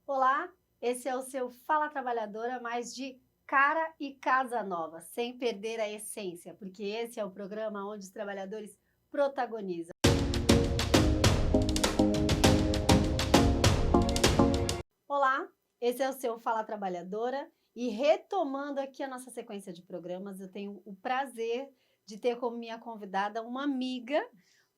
Olá, esse é o seu Fala Trabalhadora, mas de cara e casa nova, sem perder a essência, porque esse é o programa onde os trabalhadores protagonizam. Olá, esse é o seu Fala Trabalhadora e retomando aqui a nossa sequência de programas, eu tenho o prazer de ter como minha convidada uma amiga,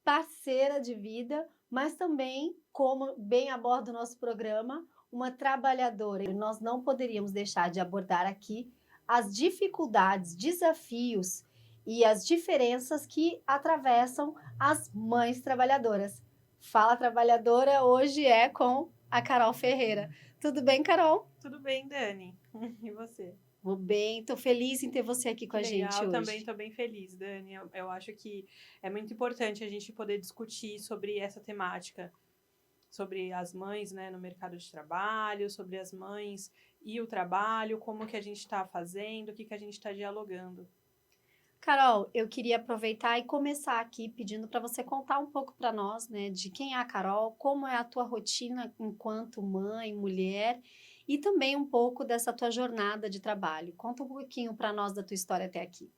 parceira de vida, mas também, como bem aborda o nosso programa, uma trabalhadora. E nós não poderíamos deixar de abordar aqui as dificuldades, desafios e as diferenças que atravessam as mães trabalhadoras. Fala Trabalhadora hoje é com a Carol Ferreira. Tudo bem, Carol? Tudo bem, Dani? E você? Vou bem, estou feliz em ter você aqui com Que a gente legal, também hoje. estou bem feliz, Dani. Eu acho que é muito importante a gente poder discutir sobre essa temática, sobre as mães, né, no mercado de trabalho, sobre as mães e o trabalho, como que a gente está fazendo, o que a gente está dialogando. Carol, eu queria aproveitar e começar aqui pedindo para você contar um pouco para nós, né, de quem é a Carol, como é a tua rotina enquanto mãe, mulher, e também um pouco dessa tua jornada de trabalho. Conta um pouquinho para nós da tua história até aqui.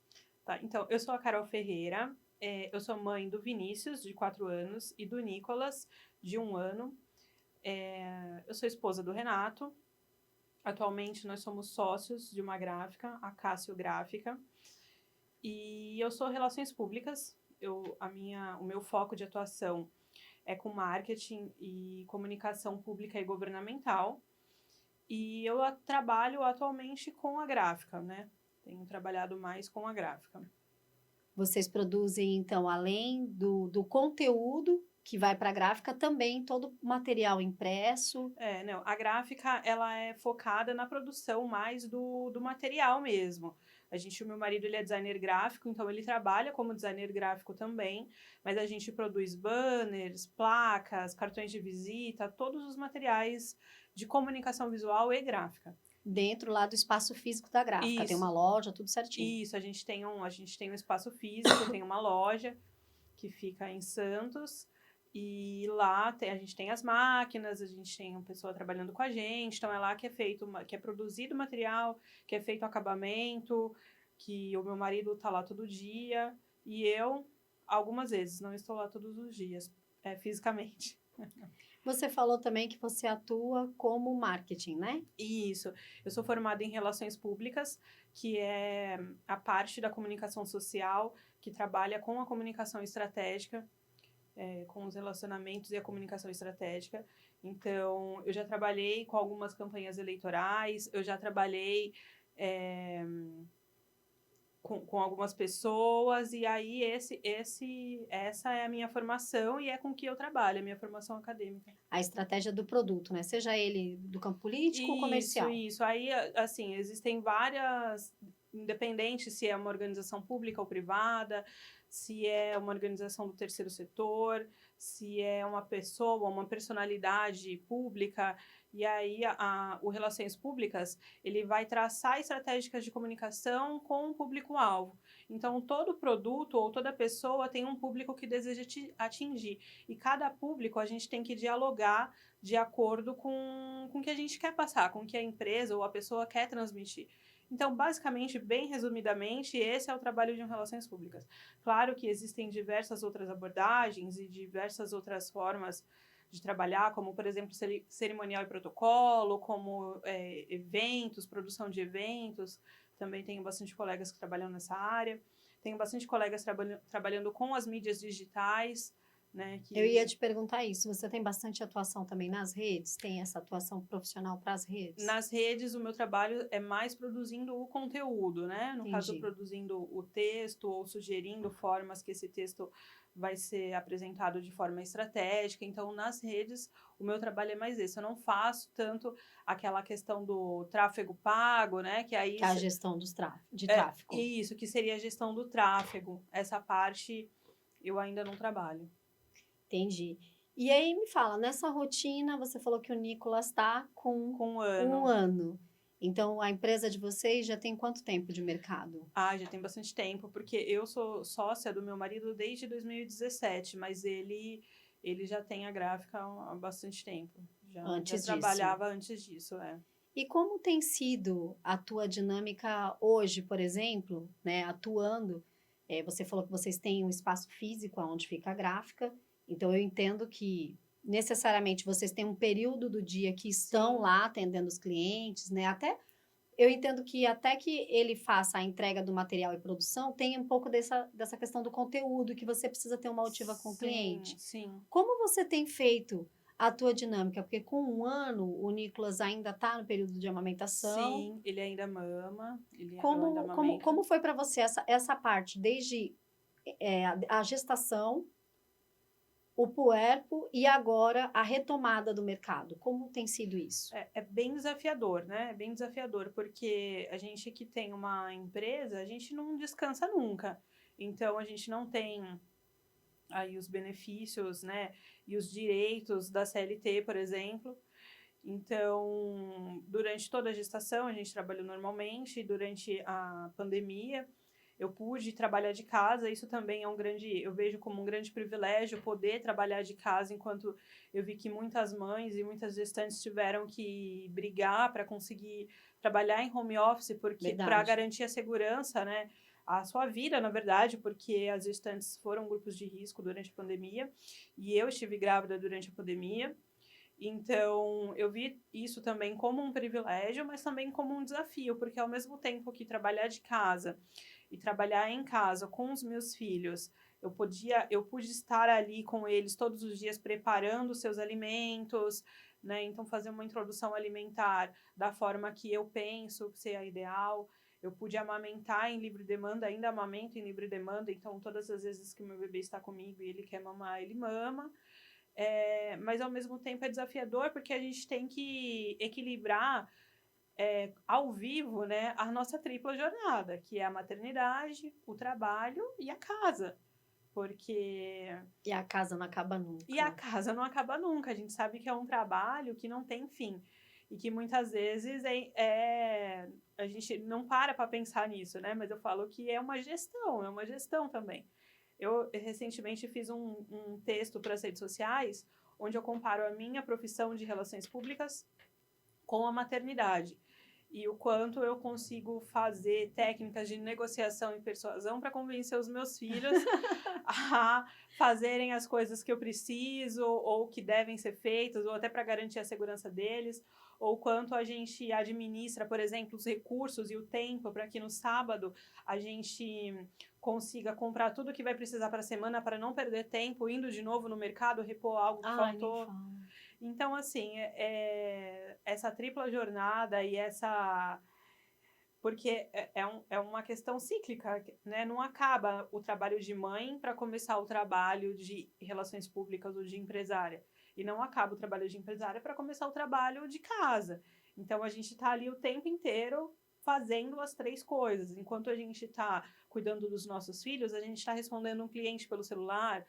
Tá, então, eu sou a Carol Ferreira, eu sou mãe do Vinícius, de 4 anos, e do Nicolas, de 1 ano. Eu sou esposa do Renato. Atualmente, nós somos sócios de uma gráfica, a Cássio Gráfica. E eu sou relações públicas. O meu foco de atuação é com marketing e comunicação pública e governamental. E eu trabalho atualmente com a gráfica, né? Tenho trabalhado mais com a gráfica. Vocês produzem, então, além do conteúdo que vai para a gráfica, também todo o material impresso. Não, a gráfica, ela é focada na produção mais do material mesmo. O meu marido, ele é designer gráfico, então ele trabalha como designer gráfico também, mas a gente produz banners, placas, cartões de visita, todos os materiais de comunicação visual e gráfica. Dentro lá do espaço físico da gráfica, tem uma Isso, loja, tudo certinho. isso, a gente tem um espaço físico, tem uma loja que fica em Santos, e lá a gente tem as máquinas, a gente tem uma pessoa trabalhando com a gente, então é lá que é feito, que é produzido o material, que é feito o acabamento, que o meu marido está lá todo dia, e eu, algumas vezes, não estou lá todos os dias, fisicamente. Você falou também que você atua como marketing, né? Isso, eu sou formada em Relações Públicas, que é a parte da comunicação social que trabalha com a comunicação estratégica, com os relacionamentos e a comunicação estratégica. Então, eu já trabalhei com algumas campanhas eleitorais, eu já trabalhei é, com algumas pessoas, e aí essa é a minha formação e é com que eu trabalho, a minha formação acadêmica. A estratégia do produto, né? Seja ele do campo político ou Isso, comercial. isso. Aí, assim, existem várias, independente se é uma organização pública ou privada, se é uma organização do terceiro setor, se é uma pessoa, uma personalidade pública, e aí o Relações Públicas, ele vai traçar estratégicas de comunicação com o público-alvo. Então, todo produto ou toda pessoa tem um público que deseja atingir, e cada público a gente tem que dialogar de acordo com o que a gente quer passar, com o que a empresa ou a pessoa quer transmitir. Então, basicamente, bem resumidamente, esse é o trabalho de relações públicas. Claro que existem diversas outras abordagens e diversas outras formas de trabalhar, como, por exemplo, cerimonial e protocolo, como eventos, produção de eventos. Também tenho bastante colegas que trabalham nessa área. Tenho bastante colegas trabalhando com as mídias digitais, né, Eu ia que te perguntar isso. Você tem bastante atuação também nas redes? Tem essa atuação profissional para as redes? nas redes, o meu trabalho é mais produzindo o conteúdo, né? No caso, Entendi. produzindo o texto ou sugerindo formas que esse texto vai ser apresentado de forma estratégica. Então, nas redes, o meu trabalho é mais esse. Eu não faço tanto aquela questão do tráfego pago, né? Que Que aí é a gestão de é tráfego. isso, que seria a gestão do tráfego. Essa parte eu ainda não trabalho. Entendi. E aí me fala, nessa rotina, você falou que o Nicolas está com Com um um ano. ano. Então, a empresa de vocês já tem quanto tempo de mercado? Ah, já tem bastante tempo, porque eu sou sócia do meu marido desde 2017, mas ele já tem a gráfica há bastante tempo. Antes já disso. trabalhava antes disso, E como tem sido a tua dinâmica hoje, por exemplo, né, atuando? Você falou que vocês têm um espaço físico onde fica a gráfica, então eu entendo que necessariamente vocês têm um período do dia que estão Sim. lá atendendo os clientes, né? Eu entendo que até que ele faça a entrega do material e produção, tem um pouco dessa questão do conteúdo, que você precisa ter uma altiva com o cliente. Sim. Como você tem feito a tua dinâmica? Porque com 1 ano, o Nicolas ainda está no período de amamentação. Sim, ele ainda mama, eu ainda amamento. Como foi para você essa parte, desde a gestação, o puerpo e agora a retomada do mercado? Como tem sido isso? É bem desafiador, né? É bem desafiador, porque a gente que tem uma empresa, a gente não descansa nunca. Então, a gente não tem aí os benefícios, né? E os direitos da CLT, por exemplo. Então, durante toda a gestação, a gente trabalhou normalmente. Durante a pandemia, eu pude trabalhar de casa. Isso também eu vejo como um grande privilégio poder trabalhar de casa, enquanto eu vi que muitas mães e muitas gestantes tiveram que brigar para conseguir trabalhar em home office, porque para garantir a segurança, né? A sua vida, na verdade, porque as gestantes foram grupos de risco durante a pandemia e eu estive grávida durante a pandemia. Então, eu vi isso também como um privilégio, mas também como um desafio, porque ao mesmo tempo que trabalhar de casa e trabalhar em casa com os meus filhos, eu pude estar ali com eles todos os dias preparando os seus alimentos, né? Então, fazer uma introdução alimentar da forma que eu penso ser a ideal. Eu pude amamentar em livre demanda, ainda amamento em livre demanda, então todas as vezes que o meu bebê está comigo e ele quer mamar, ele mama. Mas ao mesmo tempo é desafiador, porque a gente tem que equilibrar ao vivo, né, a nossa tripla jornada, que é a maternidade, o trabalho e a casa. Porque... E a casa não acaba nunca. E a casa não acaba nunca. A gente sabe que é um trabalho que não tem fim. E que muitas vezes a gente não para pensar nisso, né? Mas eu falo que é uma gestão também. Eu recentemente fiz um texto para as redes sociais, onde eu comparo a minha profissão de relações públicas com a maternidade. E o quanto eu consigo fazer técnicas de negociação e persuasão para convencer os meus filhos a fazerem as coisas que eu preciso, ou que devem ser feitas, ou até para garantir a segurança deles, ou quanto a gente administra, por exemplo, os recursos e o tempo para que no sábado a gente consiga comprar tudo que vai precisar para a semana, para não perder tempo indo de novo no mercado repor algo que faltou. Então, assim, essa tripla jornada e essa... Porque é uma questão cíclica, né? Não acaba o trabalho de mãe para começar o trabalho de relações públicas ou de empresária. E não acaba o trabalho de empresária para começar o trabalho de casa. Então, a gente está ali o tempo inteiro fazendo as 3 coisas. Enquanto a gente está cuidando dos nossos filhos, a gente está respondendo um cliente pelo celular,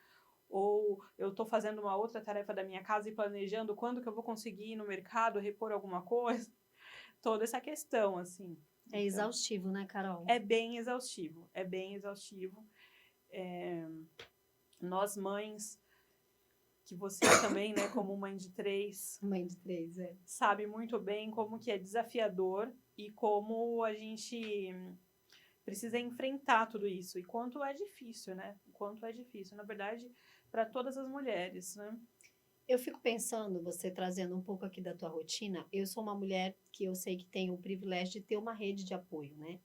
ou eu estou fazendo uma outra tarefa da minha casa e planejando quando que eu vou conseguir ir no mercado repor alguma coisa. Toda essa questão, assim. É exaustivo, né, Carol? É bem exaustivo, Nós mães, que você também, né, como mãe de 3... Mãe de 3, sabe muito bem como que é desafiador e como a gente precisa enfrentar tudo isso. E quanto é difícil, né? Quanto é difícil, na verdade, para todas as mulheres, né? Eu fico pensando, você trazendo um pouco aqui da tua rotina, eu sou uma mulher que eu sei que tem o privilégio de ter uma rede de apoio, né?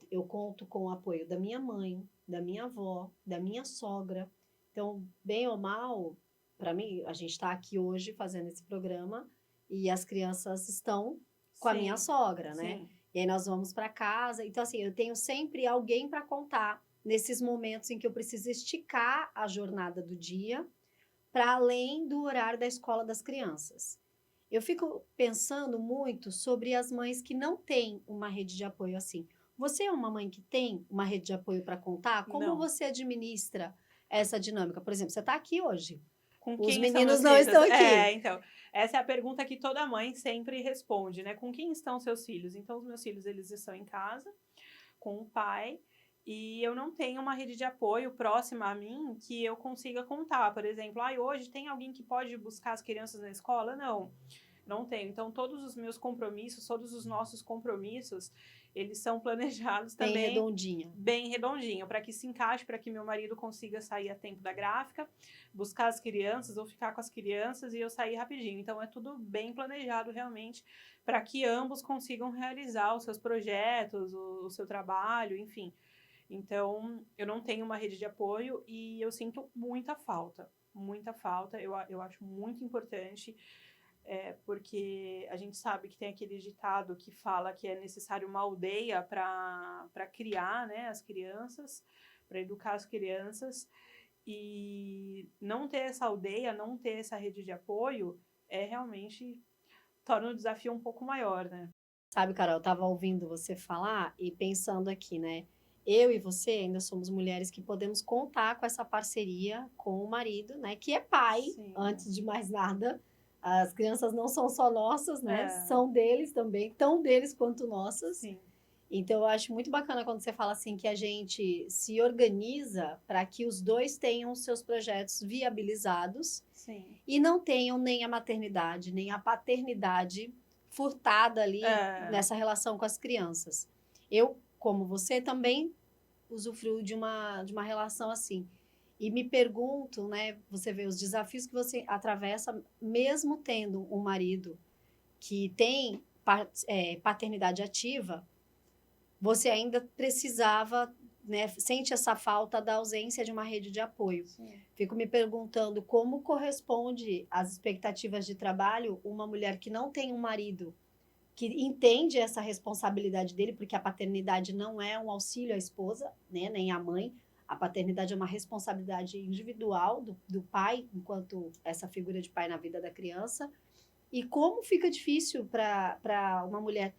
Eu conto com o apoio da minha mãe, da minha avó, da minha sogra. Então, bem ou mal, para mim, a gente está aqui hoje fazendo esse programa e as crianças estão com a minha sogra, né? Sim. E aí nós vamos para casa. Então, assim, eu tenho sempre alguém para contar nesses momentos em que eu preciso esticar a jornada do dia para além do horário da escola das crianças. Eu fico pensando muito sobre as mães que não têm uma rede de apoio assim. Você é uma mãe que tem uma rede de apoio para contar? Como Não. você administra essa dinâmica? Por exemplo, você está aqui hoje. Com Os quem meninos são não meus estão filhos? aqui. Então, essa é a pergunta que toda mãe sempre responde, né? Com quem estão seus filhos? Então, os meus filhos, eles estão em casa, com o pai, E eu não tenho uma rede de apoio próxima a mim que eu consiga contar. Por exemplo, hoje tem alguém que pode buscar as crianças na escola? Não tenho. Então, todos os meus compromissos, todos os nossos compromissos, eles são planejados Bem também redondinho. bem redondinho, para que se encaixe, para que meu marido consiga sair a tempo da gráfica, buscar as crianças ou ficar com as crianças e eu sair rapidinho. Então, é tudo bem planejado realmente para que ambos consigam realizar os seus projetos, o seu trabalho, enfim. Então, eu não tenho uma rede de apoio e eu sinto muita falta. Muita falta. Eu acho muito importante, porque a gente sabe que tem aquele ditado que fala que é necessário uma aldeia para criar, né, as crianças, para educar as crianças. E não ter essa aldeia, não ter essa rede de apoio, realmente torna o desafio um pouco maior, né? Sabe, Carol, eu tava ouvindo você falar e pensando aqui, né? Eu e você ainda somos mulheres que podemos contar com essa parceria com o marido, né? Que é pai, Sim. antes de mais nada. As crianças não são só nossas, né? É. São deles também, tão deles quanto nossas. Sim. Então, eu acho muito bacana quando você fala assim que a gente se organiza para que os dois tenham seus projetos viabilizados. Sim. E não tenham nem a maternidade, nem a paternidade furtada ali nessa relação com as crianças. Eu, como você, também usufruo de uma relação assim. E me pergunto, né, você vê os desafios que você atravessa, mesmo tendo um marido que tem paternidade ativa, você ainda precisava, né, sente essa falta da ausência de uma rede de apoio. Sim. Fico me perguntando como corresponde às expectativas de trabalho uma mulher que não tem um marido que entende essa responsabilidade dele, porque a paternidade não é um auxílio à esposa, né, nem à mãe. A paternidade é uma responsabilidade individual do pai, enquanto essa figura de pai na vida da criança. E como fica difícil para uma mulher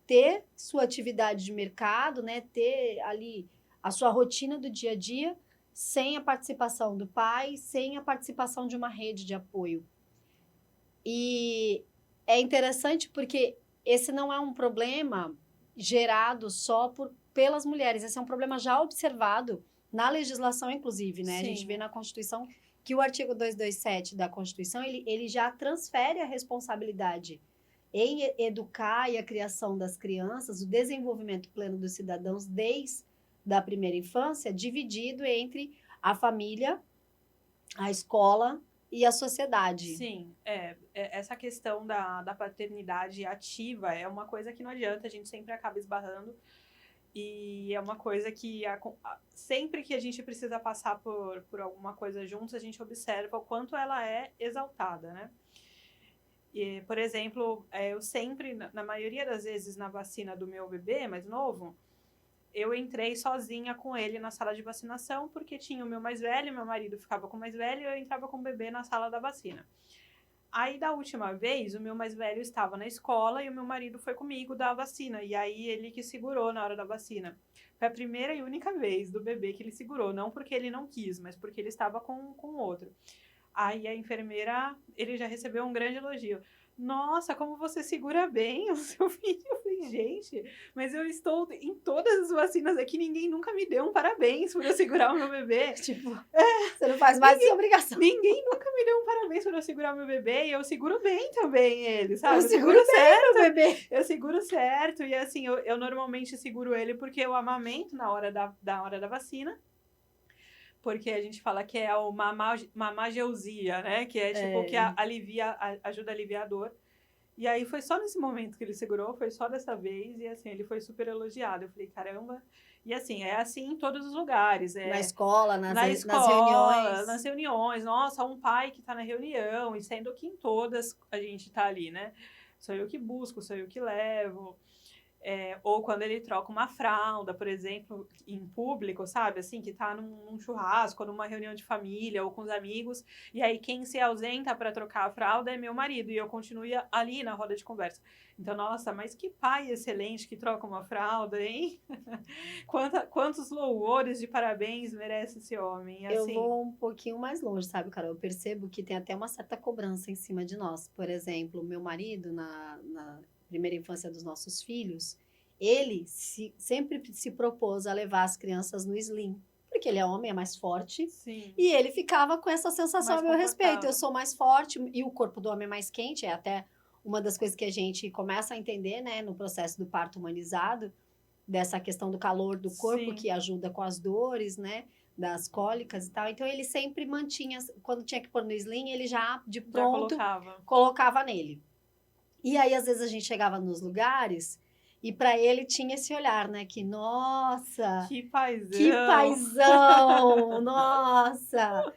ter sua atividade de mercado, né, ter ali a sua rotina do dia a dia, sem a participação do pai, sem a participação de uma rede de apoio. E é interessante porque esse não é um problema gerado só pelas mulheres, esse é um problema já observado na legislação, inclusive, né? Sim. A gente vê na Constituição que o artigo 227 da Constituição, ele já transfere a responsabilidade em educar e a criação das crianças, o desenvolvimento pleno dos cidadãos desde a primeira infância, dividido entre a família, a escola e a sociedade. Sim, essa questão da paternidade ativa é uma coisa que não adianta, a gente sempre acaba esbarrando. E é uma coisa que sempre que a gente precisa passar por alguma coisa juntos, a gente observa o quanto ela é exaltada, né? E, por exemplo, eu sempre, na maioria das vezes, na vacina do meu bebê mais novo, eu entrei sozinha com ele na sala de vacinação, porque tinha o meu mais velho, meu marido ficava com o mais velho, e eu entrava com o bebê na sala da vacina. Aí, da última vez, o meu mais velho estava na escola e o meu marido foi comigo dar a vacina. E aí, ele que segurou na hora da vacina. Foi a primeira e única vez do bebê que ele segurou. Não porque ele não quis, mas porque ele estava com o outro. Aí, a enfermeira, ele já recebeu um grande elogio. Nossa, como você segura bem o seu filho. Eu falei, gente, mas eu estou em todas as vacinas aqui, ninguém nunca me deu um parabéns por eu segurar o meu bebê. Tipo, você não faz mais sua obrigação. Ninguém nunca me deu um parabéns por eu segurar o meu bebê, e eu seguro bem também ele, sabe? Eu seguro certo o bebê. Eu seguro certo, e assim, eu normalmente seguro ele porque eu amamento na hora da vacina. Porque a gente fala que é o mamageusia, né? Que é tipo que ajuda a aliviar a dor. E aí foi só nesse momento que ele segurou, foi só dessa vez, e assim, ele foi super elogiado. Eu falei, caramba. E assim, é assim em todos os lugares. Na escola, nas reuniões. Nas reuniões. Nossa, um pai que tá na reunião, e sendo que em todas a gente tá ali, né? Sou eu que busco, sou eu que levo. Ou quando ele troca uma fralda, por exemplo, em público, sabe? Assim, que tá num churrasco, ou numa reunião de família, ou com os amigos, e aí quem se ausenta para trocar a fralda é meu marido, e eu continuo ali na roda de conversa. Então, nossa, mas que pai excelente que troca uma fralda, hein? Quantos louvores de parabéns merece esse homem? Assim, eu vou um pouquinho mais longe, sabe, Carol? Eu percebo que tem até uma certa cobrança em cima de nós. Por exemplo, meu marido, na primeira infância dos nossos filhos, ele sempre se propôs a levar as crianças no slim, porque ele é homem, é mais forte, Sim. e ele ficava com essa sensação Mais a meu respeito, eu confortável. sou mais forte, e o corpo do homem é mais quente, é até uma das coisas que a gente começa a entender, né, no processo do parto humanizado, dessa questão do calor do corpo, Sim. que ajuda com as dores, né, das cólicas e tal. Então, ele sempre mantinha, quando tinha que pôr no slim, ele já, de Já pronto, colocava. colocava nele. E aí, às vezes, a gente chegava nos lugares e para ele tinha esse olhar, né, que, nossa, Que que paizão! paizão, nossa...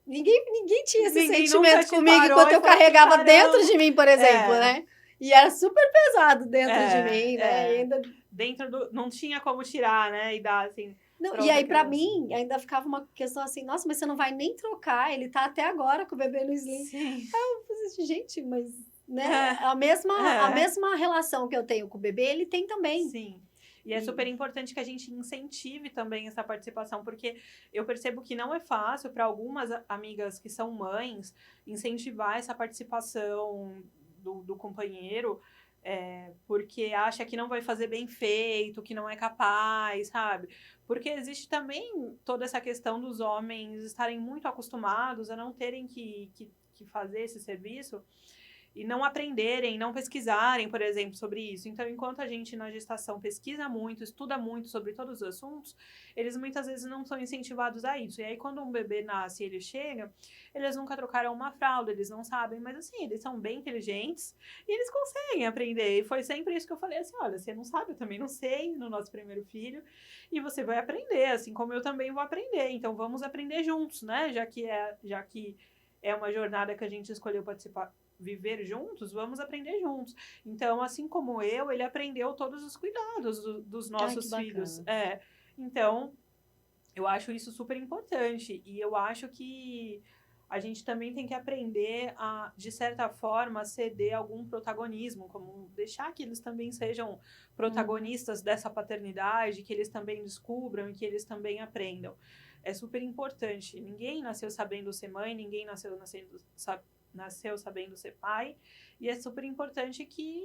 Ninguém tinha esse Ninguém nunca sentimento te comigo parou enquanto e eu falou assim, carregava dentro caramba. de mim, por exemplo, É, né? E era super pesado dentro de mim, né? E é. ainda Dentro do... Não tinha como tirar, né? E dar, assim, não, pra e outra aí, pra criança. mim, ainda ficava uma questão assim, nossa, mas você não vai nem trocar, ele tá até agora com o bebê no sling. Sim. Eu falei assim, gente, mas, né, É, a é. mesma relação que eu tenho com o bebê, ele tem também. Sim. E é super importante que a gente incentive também essa participação, porque eu percebo que não é fácil para algumas amigas que são mães incentivar essa participação do companheiro, porque acha que não vai fazer bem feito, que não é capaz, sabe? Porque existe também toda essa questão dos homens estarem muito acostumados a não terem que fazer esse serviço e não aprenderem, não pesquisarem, por exemplo, sobre isso. Então, enquanto a gente na gestação pesquisa muito, estuda muito sobre todos os assuntos, eles muitas vezes não são incentivados a isso. E aí, quando um bebê nasce e ele chega, eles nunca trocaram uma fralda, eles não sabem, mas assim, eles são bem inteligentes e eles conseguem aprender. E foi sempre isso que eu falei assim: olha, você não sabe, eu também não sei, no nosso primeiro filho, e você vai aprender, assim como eu também vou aprender. Então, vamos aprender juntos, né? Já que é uma jornada que a gente escolheu participar, viver juntos, vamos aprender juntos. Então, assim como eu, ele aprendeu todos os cuidados dos Ai, que nossos filhos. bacana. Então, eu acho isso super importante. E eu acho que a gente também tem que aprender a, de certa forma, ceder algum protagonismo, como deixar que eles também sejam protagonistas dessa paternidade, que eles também descubram e que eles também aprendam. É super importante. Ninguém nasceu sabendo ser mãe, ninguém nasceu sabendo ser pai, e é super importante que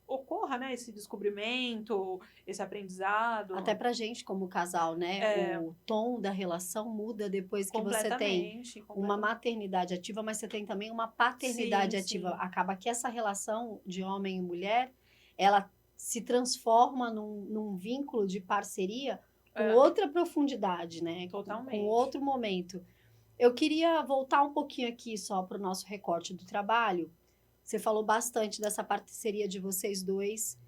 ocorra, né, esse descobrimento, esse aprendizado. Até pra gente como casal, né? O tom da relação muda depois que você tem Completamente, uma completamente. maternidade ativa, mas você tem também uma Sim, paternidade ativa. sim. Acaba que essa relação de homem e mulher, ela se transforma num vínculo de parceria com É, outra profundidade, né? Com totalmente. outro momento. Eu queria voltar um pouquinho aqui só para o nosso recorte do trabalho. Você falou bastante dessa parceria de vocês dois,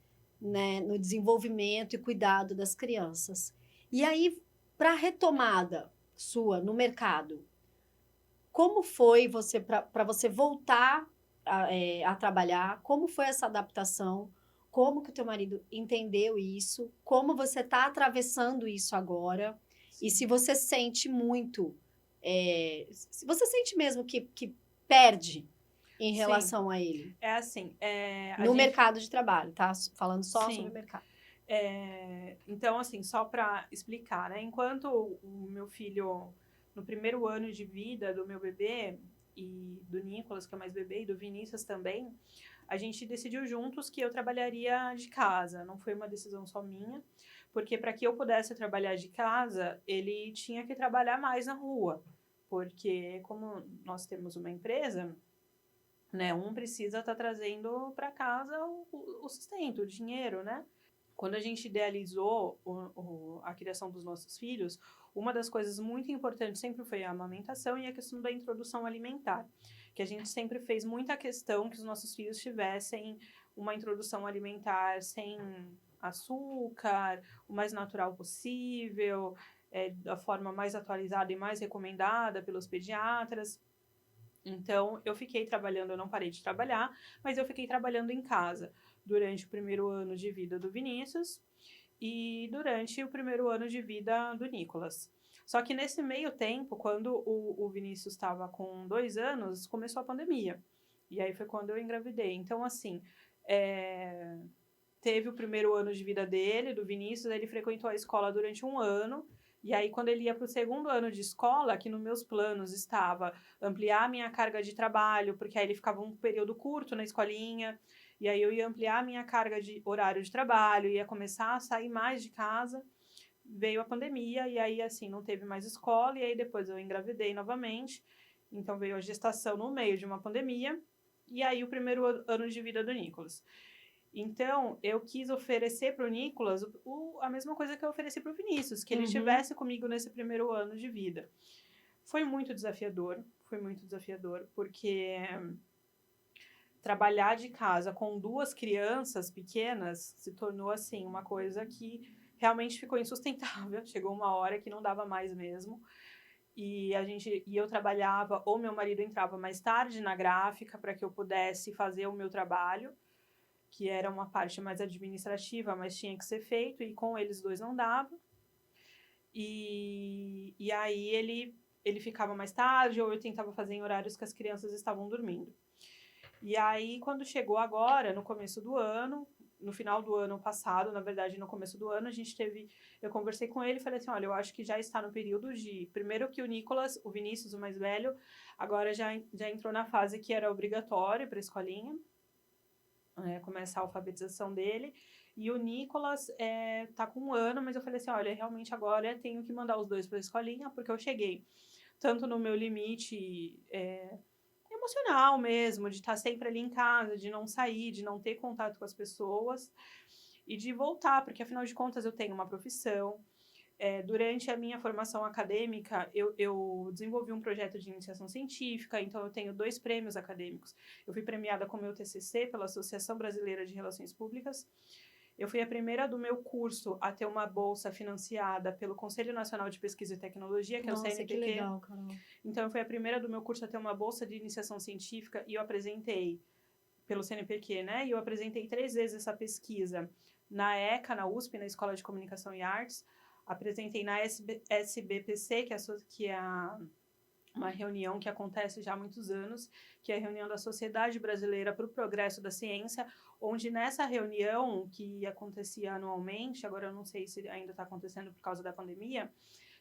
né, no desenvolvimento e cuidado das crianças. E aí, para a retomada sua no mercado, como foi você para você voltar a trabalhar? Como foi essa adaptação? Como que o teu marido entendeu isso? Como você está atravessando isso agora? E se você sente muito, se você sente mesmo que perde em Sim, relação a ele é assim, a no gente... mercado de trabalho, tá? Falando só sobre o Sim. mercado. Então, assim, só para explicar, né? Enquanto o meu filho, no primeiro ano de vida do meu bebê, e do Nicolas, que é mais bebê, e do Vinícius também, a gente decidiu juntos que eu trabalharia de casa. Não foi uma decisão só minha, porque para que eu pudesse trabalhar de casa, ele tinha que trabalhar mais na rua. Porque, como nós temos uma empresa, né, um precisa estar trazendo para casa o sustento, o dinheiro, né? Quando a gente idealizou a criação dos nossos filhos, uma das coisas muito importantes sempre foi a amamentação e a questão da introdução alimentar, que a gente sempre fez muita questão que os nossos filhos tivessem uma introdução alimentar sem açúcar, o mais natural possível, da forma mais atualizada e mais recomendada pelos pediatras. Então, eu fiquei trabalhando, eu não parei de trabalhar, mas eu fiquei trabalhando em casa durante o primeiro ano de vida do Vinícius e durante o primeiro ano de vida do Nicolas. Só que nesse meio tempo, quando o Vinícius estava com 2 anos, começou a pandemia. E aí foi quando eu engravidei. Então, assim, teve o primeiro ano de vida dele, do Vinícius, ele frequentou a escola durante 1 ano. E aí, quando ele ia para o segundo ano de escola, que nos meus planos estava ampliar a minha carga de trabalho, porque aí ele ficava um período curto na escolinha, E aí eu ia ampliar a minha carga de horário de trabalho, ia começar a sair mais de casa. Veio a pandemia e aí, assim, não teve mais escola. E aí depois eu engravidei novamente. Então veio a gestação no meio de uma pandemia. E aí o primeiro ano de vida do Nicolas. Então, eu quis oferecer para o Nicolas a mesma coisa que eu ofereci para o Vinícius, que ele estivesse comigo nesse primeiro ano de vida. Foi muito desafiador, porque trabalhar de casa com 2 crianças pequenas se tornou, assim, uma coisa que realmente ficou insustentável. Chegou uma hora que não dava mais mesmo. E eu trabalhava, ou meu marido entrava mais tarde na gráfica para que eu pudesse fazer o meu trabalho, que era uma parte mais administrativa, mas tinha que ser feito, e com eles dois não dava. E aí ele ficava mais tarde, ou eu tentava fazer em horários que as crianças estavam dormindo. E aí, quando chegou agora, no começo do ano, no final do ano passado, na verdade, no começo do ano, eu conversei com ele e falei assim, olha, eu acho que já está no período de, primeiro que o Vinícius, o mais velho, agora já entrou na fase que era obrigatório para a escolinha, começar a alfabetização dele, e o Nicolas tá com 1 ano, mas eu falei assim, olha, realmente agora eu tenho que mandar os 2 para a escolinha, porque eu cheguei tanto no meu limite emocional mesmo, de estar sempre ali em casa, de não sair, de não ter contato com as pessoas, e de voltar, porque afinal de contas eu tenho uma profissão. Durante a minha formação acadêmica, eu desenvolvi um projeto de iniciação científica, então eu tenho 2 prêmios acadêmicos. Eu fui premiada com o meu TCC pela Associação Brasileira de Relações Públicas. Eu fui a primeira do meu curso a ter uma bolsa financiada pelo Conselho Nacional de Pesquisa e Tecnologia, que é o CNPq. Nossa, que legal, Carol. Então, eu fui a primeira do meu curso a ter uma bolsa de iniciação científica e eu apresentei pelo CNPq, né? E eu apresentei 3 vezes essa pesquisa na ECA, na USP, na Escola de Comunicação e Artes. Apresentei na SBPC, que é uma reunião que acontece já há muitos anos, que é a reunião da Sociedade Brasileira para o Progresso da Ciência, onde nessa reunião, que acontecia anualmente, agora eu não sei se ainda está acontecendo por causa da pandemia,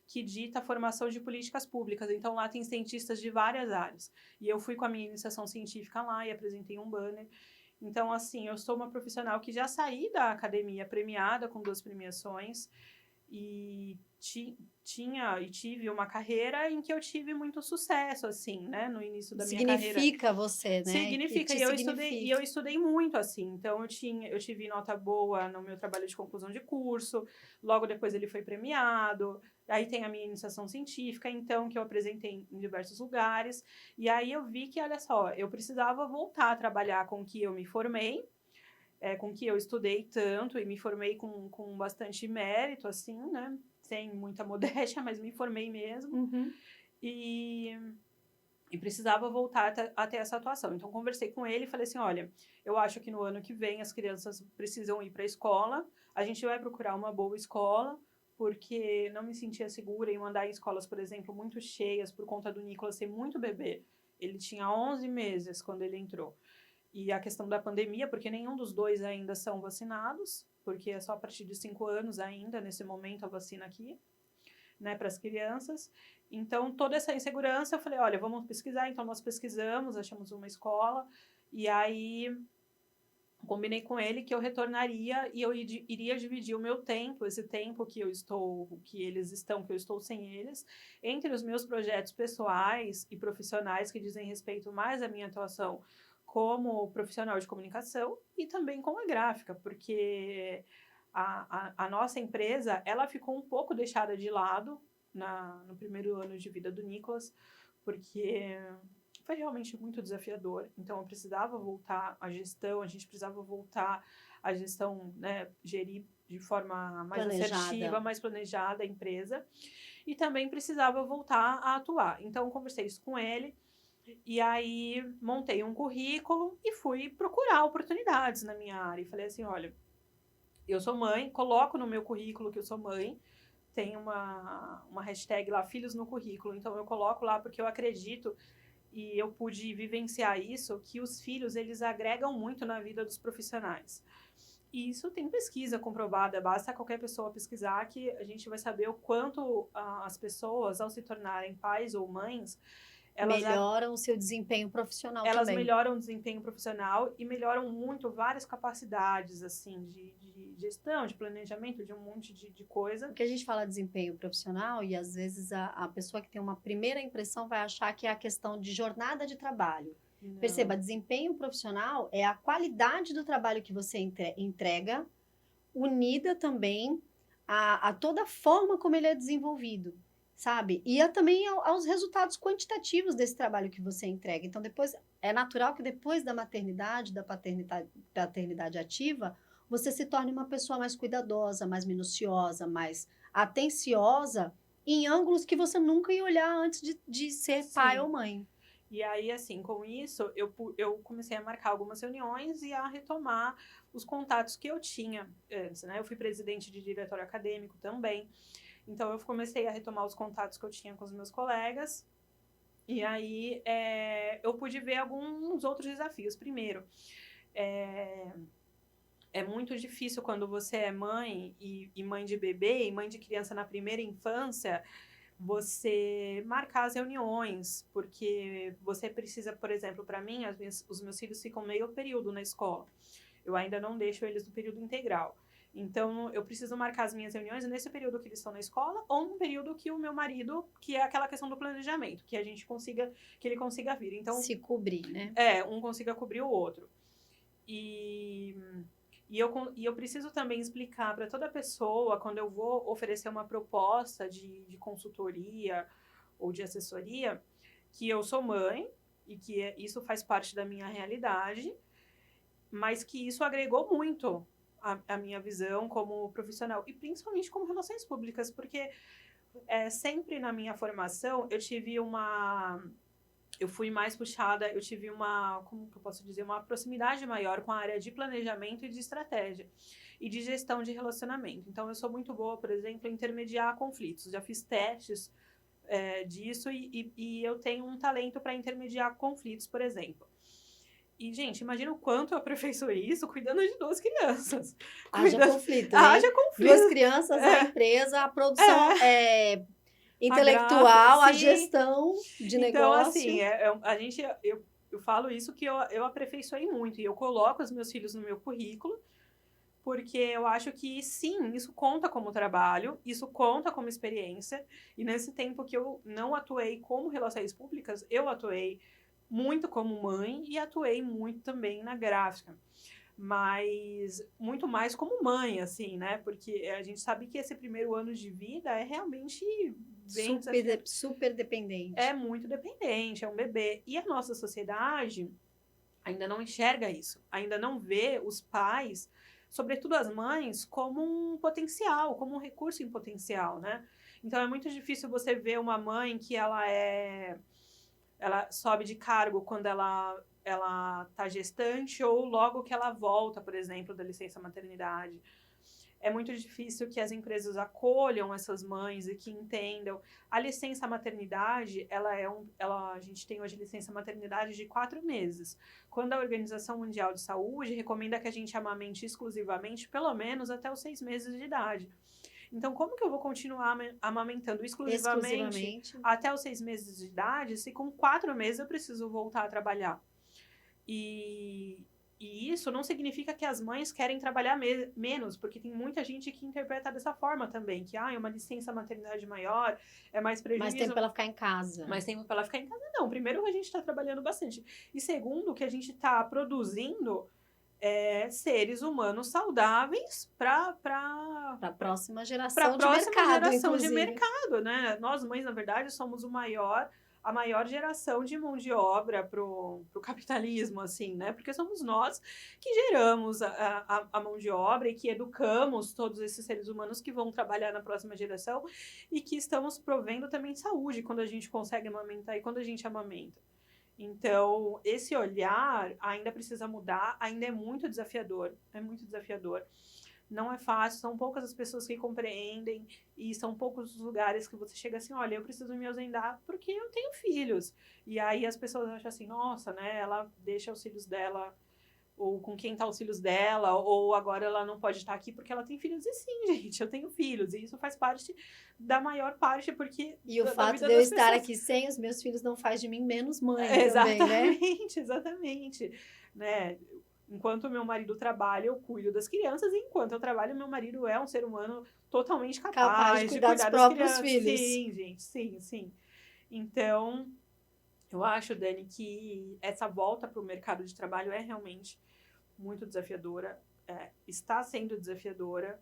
que dita a formação de políticas públicas. Então, lá tem cientistas de várias áreas. E eu fui com a minha iniciação científica lá e apresentei um banner. Então, assim, eu sou uma profissional que já saí da academia premiada com 2 premiações, e tive uma carreira em que eu tive muito sucesso, assim, né, no início da minha carreira. Significa você, né? Significa, e eu estudei muito, assim, então eu tive nota boa no meu trabalho de conclusão de curso, logo depois ele foi premiado, aí tem a minha iniciação científica, então, que eu apresentei em diversos lugares, e aí eu vi que, olha só, eu precisava voltar a trabalhar com o que eu me formei, com que eu estudei tanto e me formei com bastante mérito, assim, né? Sem muita modéstia, mas me formei mesmo. E precisava voltar a ter essa atuação. Então, conversei com ele e falei assim, olha, eu acho que no ano que vem as crianças precisam ir para a escola, a gente vai procurar uma boa escola, porque não me sentia segura em mandar em escolas, por exemplo, muito cheias, por conta do Nicolas ser muito bebê. Ele tinha 11 meses quando ele entrou. E a questão da pandemia, porque nenhum dos 2 ainda são vacinados, porque é só a partir de 5 anos ainda, nesse momento, a vacina aqui, né, para as crianças. Então, toda essa insegurança, eu falei, olha, vamos pesquisar. Então, nós pesquisamos, achamos uma escola, e aí combinei com ele que eu retornaria e eu iria dividir o meu tempo, esse tempo que eu estou sem eles, entre os meus projetos pessoais e profissionais que dizem respeito mais à minha atuação como profissional de comunicação e também com a gráfica, porque a nossa empresa, ela ficou um pouco deixada de lado no primeiro ano de vida do Nicolas, porque foi realmente muito desafiador. Então, eu precisava voltar à gestão, a gente precisava voltar à gestão, né, gerir de forma mais assertiva, mais planejada a empresa, e também precisava voltar a atuar. Então, eu conversei isso com ele, e aí montei um currículo e fui procurar oportunidades na minha área. E falei assim, olha, eu sou mãe, coloco no meu currículo que eu sou mãe, tem uma hashtag lá, filhos no currículo, então eu coloco lá porque eu acredito, e eu pude vivenciar isso, que os filhos, eles agregam muito na vida dos profissionais. E isso tem pesquisa comprovada, basta qualquer pessoa pesquisar que a gente vai saber o quanto as pessoas, ao se tornarem pais ou mães, melhoram o seu desempenho profissional elas também. melhoram o desempenho profissional e melhoram muito várias capacidades, assim, de gestão, de planejamento, de um monte de coisa. Porque a gente fala desempenho profissional e às vezes a pessoa que tem uma primeira impressão vai achar que é a questão de jornada de trabalho. Não. Perceba, desempenho profissional é a qualidade do trabalho que você entrega, unida também a toda a forma como ele é desenvolvido, sabe? E também aos resultados quantitativos desse trabalho que você entrega. Então, depois, é natural que depois da maternidade, da paternidade ativa, você se torne uma pessoa mais cuidadosa, mais minuciosa, mais atenciosa em ângulos que você nunca ia olhar antes de ser pai ou mãe. E aí, assim, com isso, eu comecei a marcar algumas reuniões e a retomar os contatos que eu tinha antes, né? Eu fui presidente de diretório acadêmico também. Então, eu comecei a retomar os contatos que eu tinha com os meus colegas. E aí, eu pude ver alguns outros desafios. Primeiro, é muito difícil quando você é mãe e mãe de bebê e mãe de criança na primeira infância, você marcar as reuniões, porque você precisa, por exemplo, para mim, os meus filhos ficam meio período na escola. Eu ainda não deixo eles no período integral. Então, eu preciso marcar as minhas reuniões nesse período que eles estão na escola ou no período que o meu marido, que é aquela questão do planejamento, que ele consiga vir. Então, se cobrir, né? Um consiga cobrir o outro. E eu preciso também explicar para toda pessoa, quando eu vou oferecer uma proposta de consultoria ou de assessoria, que eu sou mãe e que isso faz parte da minha realidade, mas que isso agregou muito a minha visão como profissional e principalmente como relações públicas, porque sempre na minha formação eu fui mais puxada, eu tive como que eu posso dizer, uma proximidade maior com a área de planejamento e de estratégia e de gestão de relacionamento. Então, eu sou muito boa, por exemplo, em intermediar conflitos. Já fiz testes disso e eu tenho um talento para intermediar conflitos, por exemplo. E, gente, imagina o quanto eu aperfeiçoei isso cuidando de 2 crianças. Haja conflito, hein? Haja conflito. 2 crianças, a empresa, a produção intelectual, a gestão de negócio. Então, assim, eu falo isso que eu aperfeiçoei muito. E eu coloco os meus filhos no meu currículo, porque eu acho que, sim, isso conta como trabalho, isso conta como experiência. E nesse tempo que eu não atuei como relações públicas, eu atuei muito como mãe e atuei muito também na gráfica. Mas muito mais como mãe, assim, né? Porque a gente sabe que esse primeiro ano de vida é realmente bem super dependente. É muito dependente, é um bebê. E a nossa sociedade ainda não enxerga isso. Ainda não vê os pais, sobretudo as mães, como um potencial, como um recurso em potencial, né? Então, é muito difícil você ver uma mãe que ela sobe de cargo quando ela tá gestante ou logo que ela volta, por exemplo, da licença maternidade. É muito difícil que as empresas acolham essas mães e que entendam. A licença maternidade, a gente tem hoje licença maternidade de 4 meses. Quando a Organização Mundial de Saúde recomenda que a gente amamente exclusivamente pelo menos até os 6 meses de idade. Então, como que eu vou continuar amamentando exclusivamente até os 6 meses de idade, se com 4 meses eu preciso voltar a trabalhar? E isso não significa que as mães querem trabalhar menos, porque tem muita gente que interpreta dessa forma também, que é uma licença maternidade maior, é mais prejuízo. Mais tempo para ela ficar em casa. Mais tempo para ela ficar em casa, não. Primeiro, que a gente está trabalhando bastante. E segundo, que a gente está produzindo seres humanos saudáveis para a próxima geração de mercado, inclusive. De mercado, né? Nós, mães, na verdade, somos a maior geração de mão de obra pro capitalismo, assim, né? Porque somos nós que geramos a mão de obra e que educamos todos esses seres humanos que vão trabalhar na próxima geração e que estamos provendo também saúde quando a gente consegue amamentar e quando a gente amamenta. Então, esse olhar ainda precisa mudar, ainda é muito desafiador, Não é fácil, são poucas as pessoas que compreendem e são poucos os lugares que você chega assim, olha, eu preciso me ausentar porque eu tenho filhos. E aí as pessoas acham assim, nossa, né, ela deixa os filhos dela ou com quem tá os filhos dela, ou agora ela não pode estar aqui porque ela tem filhos. E sim, gente, eu tenho filhos, e isso faz parte da maior parte, porque E o da fato vida de eu das estar pessoas. aqui sem os meus filhos não faz de mim menos mãe também, né? Exatamente, exatamente, né? Enquanto o meu marido trabalha, eu cuido das crianças, e enquanto eu trabalho, meu marido é um ser humano totalmente Capaz de capaz de cuidar dos cuidar das próprios crianças. filhos. Sim, gente, sim, sim. Então, eu acho, Dani, que essa volta para o mercado de trabalho é realmente muito desafiadora, está sendo desafiadora.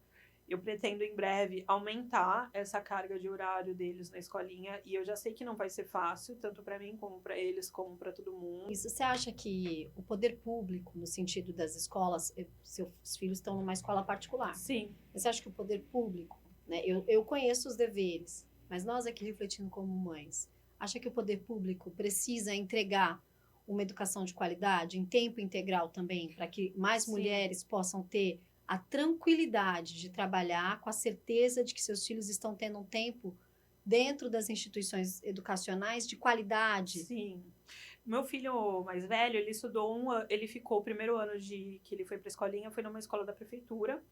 Eu pretendo, em breve, aumentar essa carga de horário deles na escolinha, e eu já sei que não vai ser fácil, tanto para mim, como para eles, como para todo mundo. Isso, você acha que o poder público, no sentido das escolas, seus filhos estão numa escola particular, Sim, você acha que o poder público, né, eu conheço os deveres, mas nós aqui refletindo como mães, acha que o poder público precisa entregar uma educação de qualidade, em tempo integral também, para que mais sim. mulheres possam ter a tranquilidade de trabalhar com a certeza de que seus filhos estão tendo um tempo dentro das instituições educacionais de qualidade? Sim. Meu filho mais velho, ele estudou ele ficou o primeiro ano que ele foi para a escolinha, foi numa escola da prefeitura.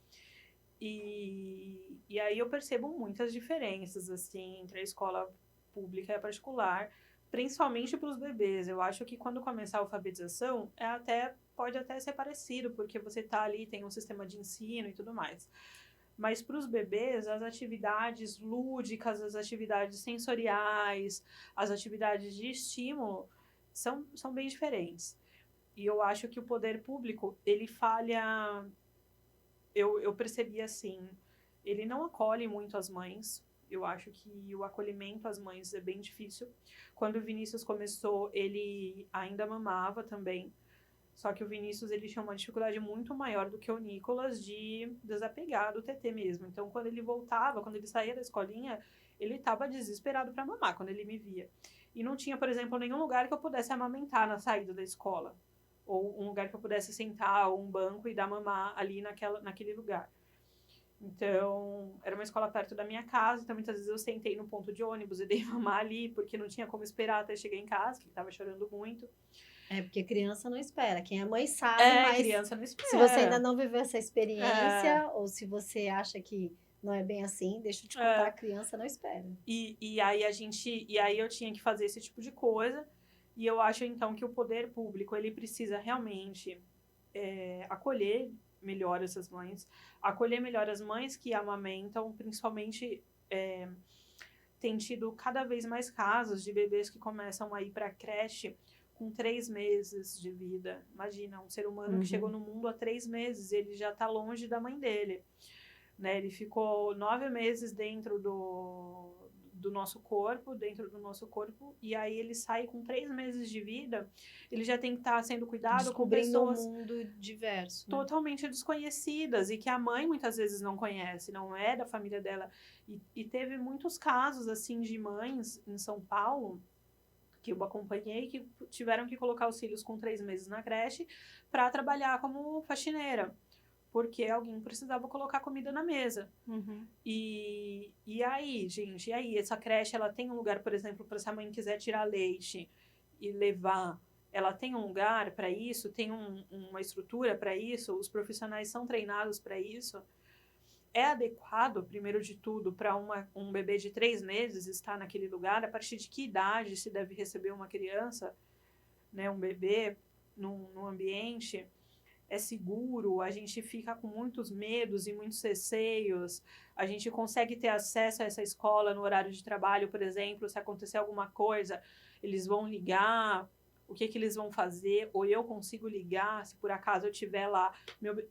E aí eu percebo muitas diferenças, assim, entre a escola pública e a particular, principalmente para os bebês. Eu acho que quando começar a alfabetização, pode até ser parecido, porque você tá ali, tem um sistema de ensino e tudo mais. Mas para os bebês, as atividades lúdicas, as atividades sensoriais, as atividades de estímulo são bem diferentes. E eu acho que o poder público, ele falha. Eu percebi assim, ele não acolhe muito as mães. Eu acho que o acolhimento às mães é bem difícil. Quando o Vinícius começou, ele ainda mamava também. Só que o Vinícius, ele tinha uma dificuldade muito maior do que o Nicolas de desapegar do TT mesmo. Então, quando ele voltava, quando ele saía da escolinha, ele estava desesperado para mamar quando ele me via. E não tinha, por exemplo, nenhum lugar que eu pudesse amamentar na saída da escola. Ou um lugar que eu pudesse sentar, ou um banco e dar mamar ali naquele lugar. Então, era uma escola perto da minha casa, então muitas vezes eu sentei no ponto de ônibus e dei mamar ali, porque não tinha como esperar até chegar em casa, que ele estava chorando muito. Porque criança não espera. Quem é mãe sabe, mas Criança não espera. se você ainda não viveu essa experiência, ou se você acha que não é bem assim, deixa eu te contar, a criança não espera. E aí eu tinha que fazer esse tipo de coisa, e eu acho então que o poder público, ele precisa realmente acolher melhor essas mães, acolher melhor as mães que amamentam, principalmente tem tido cada vez mais casos de bebês que começam a ir para creche com 3 meses de vida. Imagina, um ser humano que chegou no mundo há 3 meses, ele já está longe da mãe dele. Né? Ele ficou 9 meses dentro do nosso corpo, e aí ele sai com 3 meses de vida, ele já tem que estar sendo cuidado com pessoas um mundo diverso, né? Totalmente desconhecidas, e que a mãe muitas vezes não conhece, não é da família dela. E teve muitos casos, assim, de mães em São Paulo, que eu acompanhei, que tiveram que colocar os filhos com 3 meses na creche para trabalhar como faxineira, porque alguém precisava colocar comida na mesa. E aí, gente, essa creche, ela tem um lugar, por exemplo, para se a mãe quiser tirar leite e levar, ela tem um lugar para isso, tem uma estrutura para isso, os profissionais são treinados para isso. É adequado, primeiro de tudo, para um bebê de 3 meses estar naquele lugar? A partir de que idade se deve receber uma criança, né, um bebê, num ambiente? É seguro? A gente fica com muitos medos e muitos receios? A gente consegue ter acesso a essa escola no horário de trabalho, por exemplo? Se acontecer alguma coisa, eles vão ligar? O que eles vão fazer? Ou eu consigo ligar, se por acaso eu estiver lá?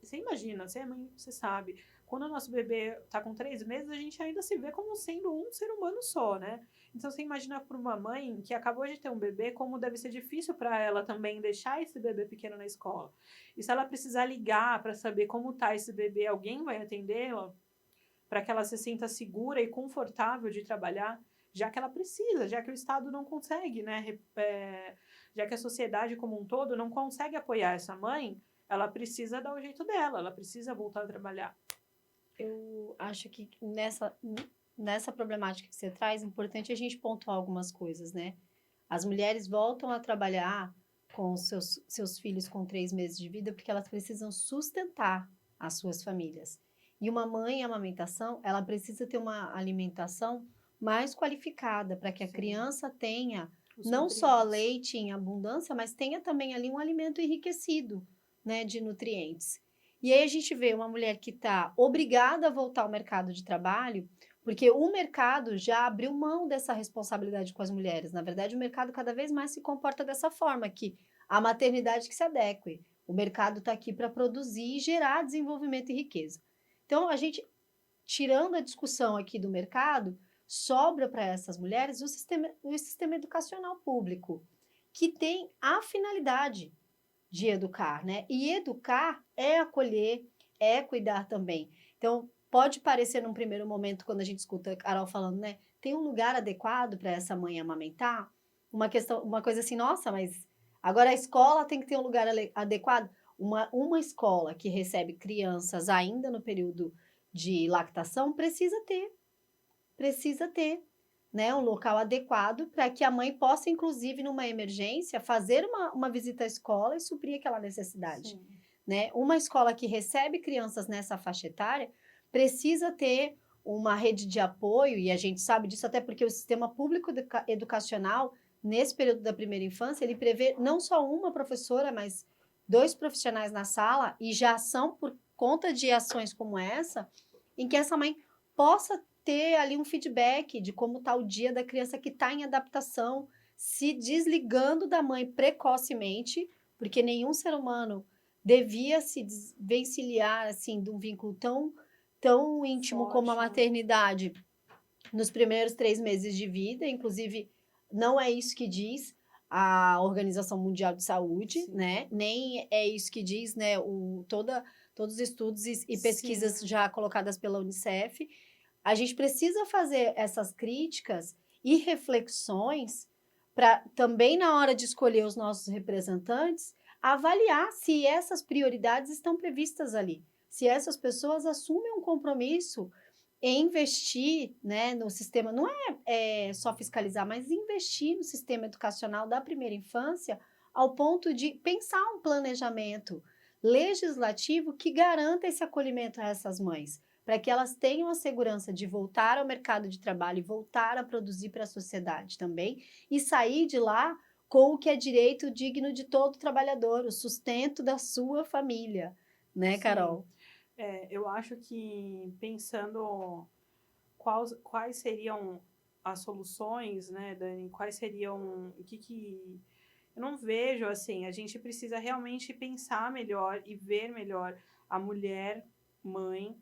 Você imagina, você é mãe, você sabe. Quando o nosso bebê está com 3 meses, a gente ainda se vê como sendo um ser humano só, né? Então, você imagina para uma mãe que acabou de ter um bebê, como deve ser difícil para ela também deixar esse bebê pequeno na escola. E se ela precisar ligar para saber como está esse bebê, alguém vai atendê-la para que ela se sinta segura e confortável de trabalhar, já que ela precisa, já que o Estado não consegue, né? Já que a sociedade como um todo não consegue apoiar essa mãe, ela precisa dar o jeito dela, ela precisa voltar a trabalhar. Eu acho que nessa problemática que você traz, é importante a gente pontuar algumas coisas, né? As mulheres voltam a trabalhar com os seus filhos com 3 meses de vida, porque elas precisam sustentar as suas famílias. E uma mãe em amamentação, ela precisa ter uma alimentação mais qualificada para que a Sim. criança tenha Os não só nutrientes. leite em abundância, mas tenha também ali um alimento enriquecido, né, de nutrientes. E aí a gente vê uma mulher que está obrigada a voltar ao mercado de trabalho, porque o mercado já abriu mão dessa responsabilidade com as mulheres. Na verdade, o mercado cada vez mais se comporta dessa forma, que a maternidade que se adeque. O mercado está aqui para produzir e gerar desenvolvimento e riqueza. Então, a gente, tirando a discussão aqui do mercado, sobra para essas mulheres o sistema educacional público, que tem a finalidade de educar, né? E educar é acolher, é cuidar também. Então, pode parecer num primeiro momento, quando a gente escuta a Carol falando, né? Tem um lugar adequado para essa mãe amamentar? Uma coisa assim, nossa, mas agora a escola tem que ter um lugar adequado? Uma escola que recebe crianças ainda no período de lactação precisa ter, né, um local adequado para que a mãe possa, inclusive, numa emergência, fazer uma visita à escola e suprir aquela necessidade. Sim. Né? Uma escola que recebe crianças nessa faixa etária precisa ter uma rede de apoio, e a gente sabe disso até porque o sistema público educacional, nesse período da primeira infância, ele prevê não só uma professora, mas 2 profissionais na sala, e já são por conta de ações como essa, em que essa mãe possa ter ali um feedback de como está o dia da criança que está em adaptação, se desligando da mãe precocemente, porque nenhum ser humano devia se desvencilhar assim de um vínculo tão íntimo Forte, como a né? maternidade nos primeiros 3 meses de vida. Inclusive, não é isso que diz a Organização Mundial de Saúde, Sim. né? Nem é isso que diz, né, todos os estudos e pesquisas Sim. já colocadas pela Unicef. A gente precisa fazer essas críticas e reflexões para também, na hora de escolher os nossos representantes, avaliar se essas prioridades estão previstas ali, se essas pessoas assumem um compromisso em investir, né, no sistema, não é só fiscalizar, mas investir no sistema educacional da primeira infância ao ponto de pensar um planejamento legislativo que garanta esse acolhimento a essas mães, para que elas tenham a segurança de voltar ao mercado de trabalho e voltar a produzir para a sociedade também, e sair de lá com o que é direito digno de todo trabalhador, o sustento da sua família, né, Carol? Eu acho que pensando quais seriam as soluções, né, Dani? Quais seriam o que eu não vejo assim. A gente precisa realmente pensar melhor e ver melhor a mulher mãe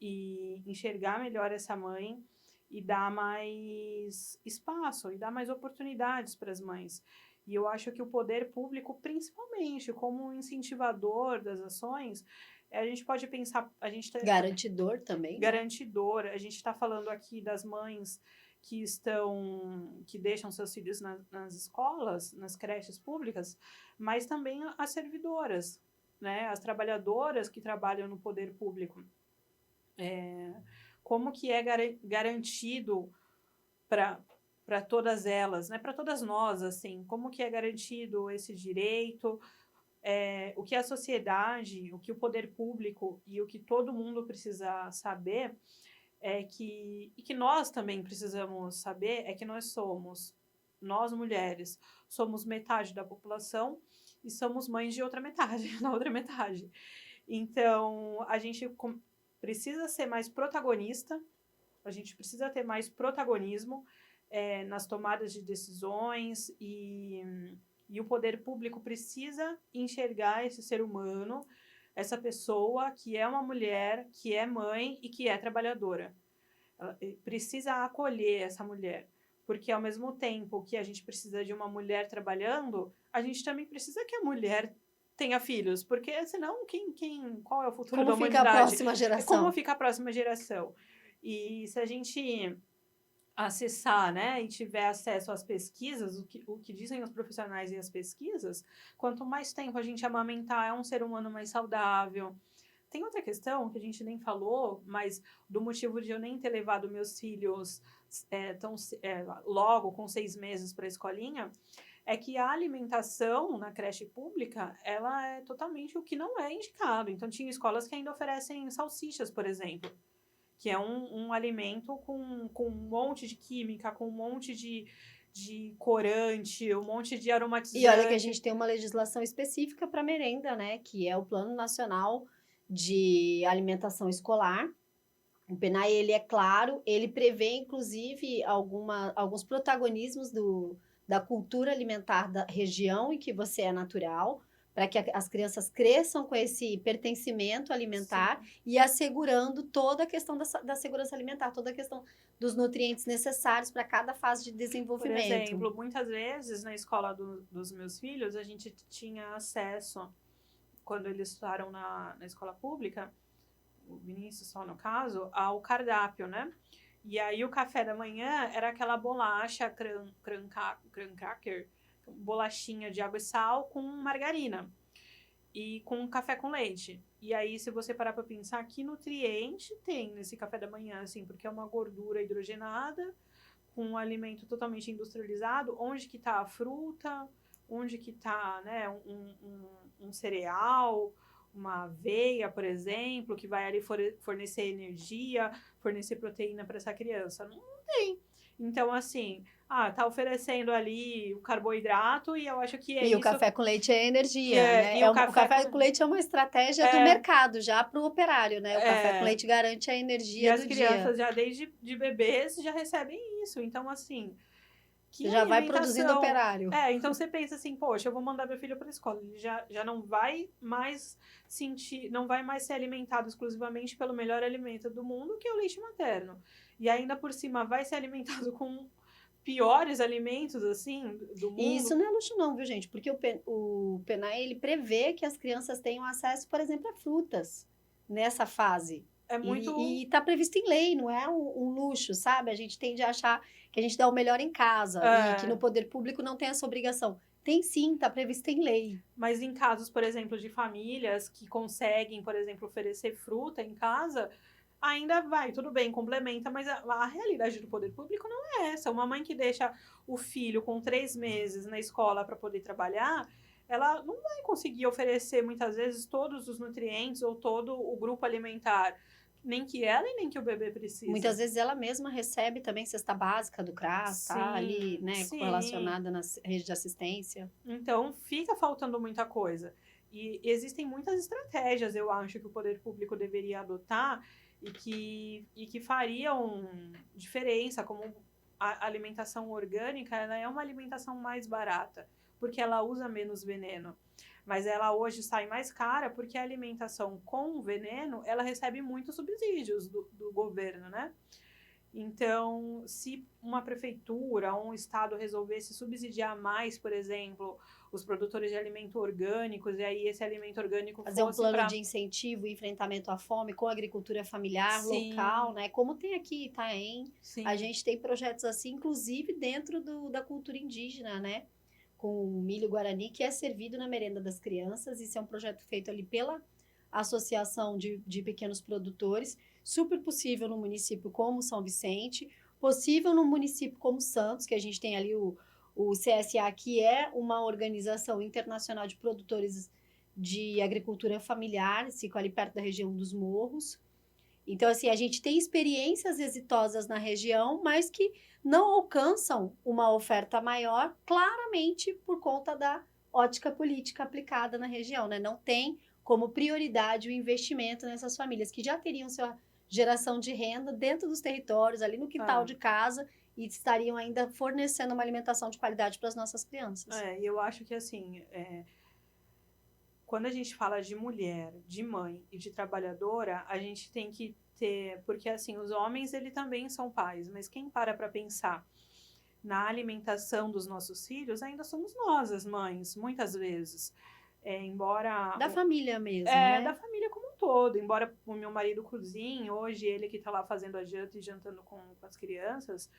e enxergar melhor essa mãe e dar mais espaço e dar mais oportunidades para as mães. E eu acho que o poder público, principalmente como incentivador das ações, a gente pode pensar, a gente Garantidor também, né? garantidor. A gente está falando aqui das mães que deixam seus filhos nas escolas, nas creches públicas, mas também as servidoras, né? As trabalhadoras que trabalham no poder público. Como que é garantido para todas elas, né? Para todas nós, assim, como que é garantido esse direito? O que a sociedade, o que o poder público e o que todo mundo precisa saber e que nós também precisamos saber é que nós mulheres, somos metade da população e somos mães de outra metade, da outra metade. Então, a gente precisa ser mais protagonista, a gente precisa ter mais protagonismo nas tomadas de decisões e o poder público precisa enxergar esse ser humano, essa pessoa que é uma mulher, que é mãe e que é trabalhadora. Ela precisa acolher essa mulher, porque ao mesmo tempo que a gente precisa de uma mulher trabalhando, a gente também precisa que a mulher tenha filhos, porque senão qual é o futuro da Como fica a humanidade? próxima geração? Como fica a próxima geração? E se a gente acessar, né, e tiver acesso às pesquisas, o que dizem os profissionais e as pesquisas, quanto mais tempo a gente amamentar, é um ser humano mais saudável. Tem outra questão que a gente nem falou, mas do motivo de eu nem ter levado meus filhos logo com 6 meses para a escolinha, é que a alimentação na creche pública, ela é totalmente o que não é indicado. Então, tinha escolas que ainda oferecem salsichas, por exemplo, que é um alimento com um monte de química, com um monte de corante, um monte de aromatizante. E olha que a gente tem uma legislação específica para merenda, né? Que é o Plano Nacional de Alimentação Escolar. O PNAE, ele é claro, ele prevê, inclusive, alguns protagonismos da cultura alimentar da região em que você é natural, para que as crianças cresçam com esse pertencimento alimentar. Sim. E assegurando toda a questão da segurança alimentar, toda a questão dos nutrientes necessários para cada fase de desenvolvimento. Por exemplo, muitas vezes na escola dos meus filhos, a gente tinha acesso, quando eles estudaram na escola pública, o Vinícius só no caso, ao cardápio, né? E aí o café da manhã era aquela bolacha cracker, bolachinha de água e sal com margarina e com café com leite. E aí, se você parar para pensar, que nutriente tem nesse café da manhã, assim, porque é uma gordura hidrogenada com um alimento totalmente industrializado, onde que tá a fruta, onde que tá, né, um cereal, uma aveia, por exemplo, que vai ali fornecer energia, fornecer proteína para essa criança. Não tem. Então, assim, tá oferecendo ali o carboidrato e eu acho que é isso. E o café com leite é energia, né? E o café com leite é uma estratégia do mercado, já para o operário, né? O café com leite garante a energia do dia. E as crianças já desde de bebês já recebem isso. Então, assim... Você já vai produzindo operário. Então você pensa assim, poxa, eu vou mandar meu filho para a escola. Ele já não vai mais não vai mais ser alimentado exclusivamente pelo melhor alimento do mundo, que é o leite materno. E ainda por cima vai ser alimentado com piores alimentos, assim, do mundo. E isso não é luxo não, viu, gente? Porque o PNAE, ele prevê que as crianças tenham acesso, por exemplo, a frutas nessa fase. É muito... E tá previsto em lei, não é um luxo, sabe? A gente tende a achar que a gente dá o melhor em casa e que no poder público não tem essa obrigação. Tem sim, tá previsto em lei. Mas em casos, por exemplo, de famílias que conseguem, por exemplo, oferecer fruta em casa, ainda vai, tudo bem, complementa, mas a realidade do poder público não é essa. Uma mãe que deixa o filho com 3 meses na escola para poder trabalhar, ela não vai conseguir oferecer, muitas vezes, todos os nutrientes ou todo o grupo alimentar, nem que ela e nem que o bebê precisa. Muitas vezes ela mesma recebe também cesta básica do CRAS, tá ali, né, relacionada na rede de assistência. Então, fica faltando muita coisa. E existem muitas estratégias, eu acho, que o poder público deveria adotar e que fariam diferença, como a alimentação orgânica, ela é uma alimentação mais barata, porque ela usa menos veneno. Mas ela hoje sai mais cara porque a alimentação com veneno, ela recebe muitos subsídios do governo, né? Então, se uma prefeitura ou um estado resolvesse subsidiar mais, por exemplo, os produtores de alimento orgânicos, e aí esse alimento orgânico fazer um plano de incentivo e enfrentamento à fome com a agricultura familiar local, né? Como tem aqui em Itaém, a gente tem projetos assim, inclusive dentro da cultura indígena, né? Com o milho guarani, que é servido na merenda das crianças. Isso é um projeto feito ali pela Associação de Pequenos Produtores, super possível no município como São Vicente, possível no município como Santos, que a gente tem ali o CSA, que é uma organização internacional de produtores de agricultura familiar, fica ali perto da região dos Morros. Então, assim, a gente tem experiências exitosas na região, mas que não alcançam uma oferta maior, claramente por conta da ótica política aplicada na região, né? Não tem como prioridade o investimento nessas famílias que já teriam sua geração de renda dentro dos territórios, ali no quintal de casa, e estariam ainda fornecendo uma alimentação de qualidade para as nossas crianças. E eu acho que, assim, quando a gente fala de mulher, de mãe e de trabalhadora, a gente tem que ter... Porque, assim, os homens, eles também são pais, mas quem para pensar na alimentação dos nossos filhos, ainda somos nós, as mães, muitas vezes. Embora... Da família mesmo, né? Da família como um todo. Embora o meu marido cozinhe, hoje ele que está lá fazendo a janta e jantando com as crianças,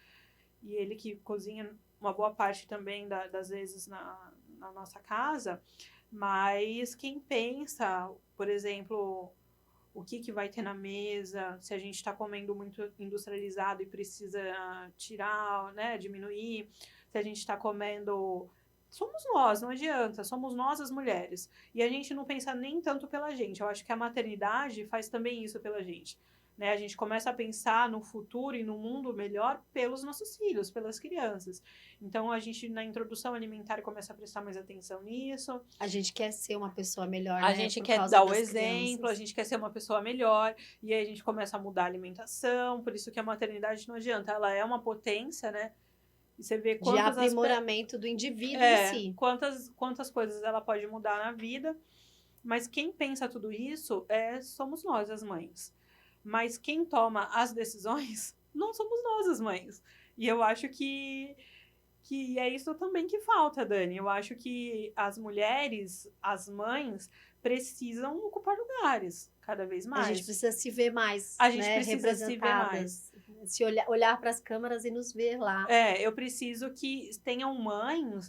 e ele que cozinha uma boa parte também das vezes na nossa casa, mas quem pensa, por exemplo, o que vai ter na mesa, se a gente está comendo muito industrializado e precisa tirar, né, diminuir, se a gente está comendo somos nós, não adianta, somos nós as mulheres. E a gente não pensa nem tanto pela gente. Eu acho que a maternidade faz também isso pela gente. Né? A gente começa a pensar no futuro e no mundo melhor pelos nossos filhos, pelas crianças. Então, a gente, na introdução alimentar, começa a prestar mais atenção nisso. A gente quer ser uma pessoa melhor, A né? gente Por quer causa dar o das exemplo, crianças. a gente quer ser uma pessoa melhor, e aí a gente começa a mudar a alimentação, por isso que a maternidade não adianta. Ela é uma potência, né? E você vê De quantos aprimoramento do indivíduo em si. quantas coisas ela pode mudar na vida, mas quem pensa tudo isso somos nós, as mães. Mas quem toma as decisões não somos nós, as mães. E eu acho que é isso também que falta, Dani. Eu acho que as mulheres, as mães, precisam ocupar lugares cada vez mais. A gente precisa se ver mais, A gente né? precisa se ver mais. Se olhar para as câmeras e nos ver lá. Eu preciso que tenham mães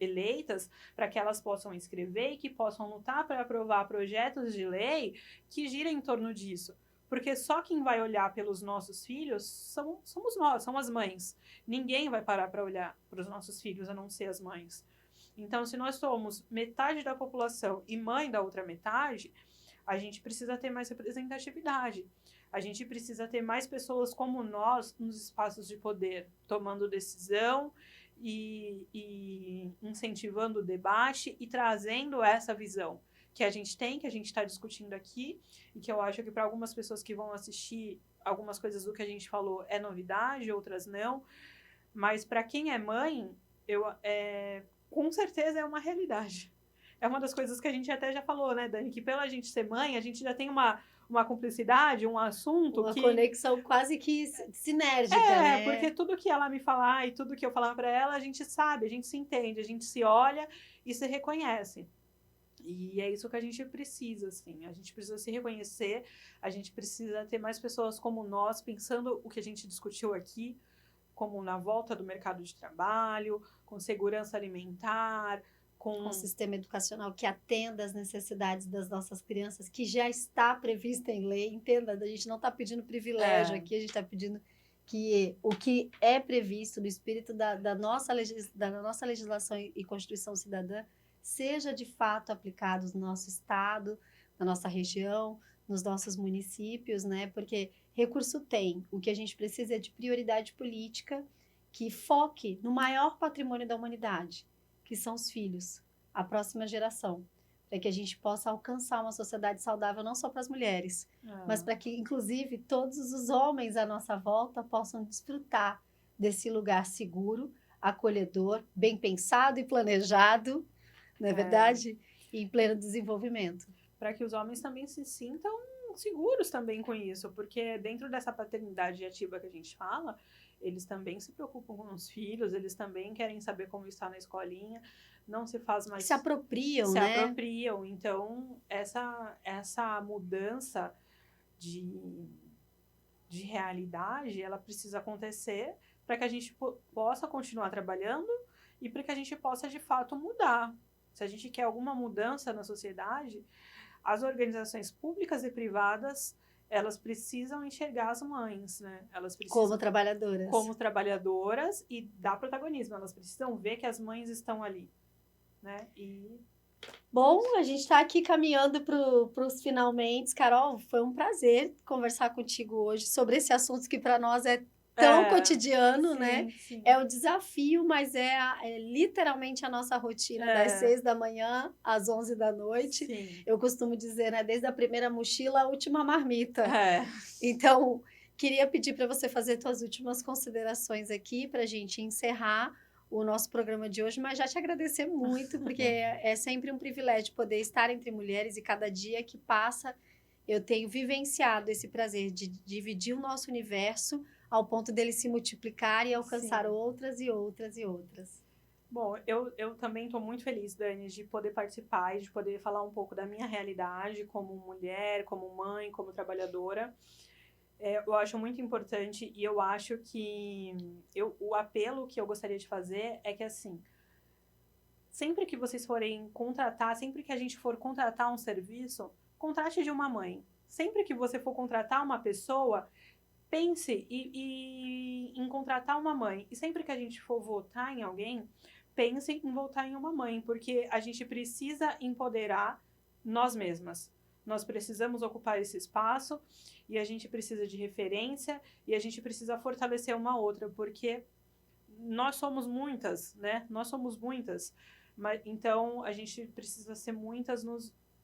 eleitas para que elas possam escrever e que possam lutar para aprovar projetos de lei que girem em torno disso. Porque só quem vai olhar pelos nossos filhos somos nós, são as mães. Ninguém vai parar para olhar para os nossos filhos, a não ser as mães. Então, se nós somos metade da população e mãe da outra metade, a gente precisa ter mais representatividade. A gente precisa ter mais pessoas como nós nos espaços de poder, tomando decisão e incentivando o debate e trazendo essa visão que a gente tem, que a gente está discutindo aqui, e que eu acho que para algumas pessoas que vão assistir, algumas coisas do que a gente falou é novidade, outras não, mas para quem é mãe, com certeza é uma realidade. É uma das coisas que a gente até já falou, né, Dani, que pela gente ser mãe, a gente já tem uma cumplicidade, um assunto uma conexão quase que sinérgica, né? Porque tudo que ela me falar e tudo que eu falar para ela, a gente sabe, a gente se entende, a gente se olha e se reconhece. E é isso que a gente precisa, assim. A gente precisa se reconhecer, a gente precisa ter mais pessoas como nós, pensando o que a gente discutiu aqui, como na volta do mercado de trabalho, com segurança alimentar, com um sistema educacional que atenda às necessidades das nossas crianças, que já está prevista em lei. Entenda, a gente não está pedindo privilégio aqui, a gente está pedindo que o que é previsto no espírito da nossa legislação e Constituição Cidadã seja de fato aplicado no nosso estado, na nossa região, nos nossos municípios, né? Porque recurso tem. O que a gente precisa é de prioridade política que foque no maior patrimônio da humanidade, que são os filhos, a próxima geração, para que a gente possa alcançar uma sociedade saudável não só para as mulheres, mas para que, inclusive, todos os homens à nossa volta possam desfrutar desse lugar seguro, acolhedor, bem pensado e planejado, não é verdade? E em pleno desenvolvimento. Para que os homens também se sintam seguros também com isso, porque dentro dessa paternidade ativa que a gente fala, eles também se preocupam com os filhos, eles também querem saber como está na escolinha, não se faz mais... Se apropriam, né? Se apropriam. Então, essa mudança de realidade, ela precisa acontecer para que a gente possa continuar trabalhando e para que a gente possa, de fato, mudar. Se a gente quer alguma mudança na sociedade, as organizações públicas e privadas, elas precisam enxergar as mães, né? Elas precisam, como trabalhadoras e dar protagonismo. Elas precisam ver que as mães estão ali, né? Bom, a gente está aqui caminhando para os finalmente. Carol, foi um prazer conversar contigo hoje sobre esse assunto que para nós é tão cotidiano, sim, né? Sim. É o desafio, mas é literalmente a nossa rotina das 6 da manhã às 11 da noite. Sim. Eu costumo dizer, né? Desde a primeira mochila à última marmita. Então, queria pedir para você fazer suas últimas considerações aqui para a gente encerrar o nosso programa de hoje, mas já te agradecer muito, porque é sempre um privilégio poder estar entre mulheres e cada dia que passa eu tenho vivenciado esse prazer de dividir o nosso universo ao ponto dele se multiplicar e alcançar outras e outras e outras. Bom, eu também estou muito feliz, Dani, de poder participar e de poder falar um pouco da minha realidade como mulher, como mãe, como trabalhadora. Eu acho muito importante e eu acho que o apelo que eu gostaria de fazer é que, assim, sempre que vocês forem contratar, sempre que a gente for contratar um serviço, contrate de uma mãe. Sempre que você for contratar uma pessoa, pense em contratar uma mãe. E sempre que a gente for votar em alguém, pensem em voltar em uma mãe, porque a gente precisa empoderar nós mesmas. Nós precisamos ocupar esse espaço e a gente precisa de referência e a gente precisa fortalecer uma outra, porque nós somos muitas, né? Nós somos muitas, mas então a gente precisa ser muitas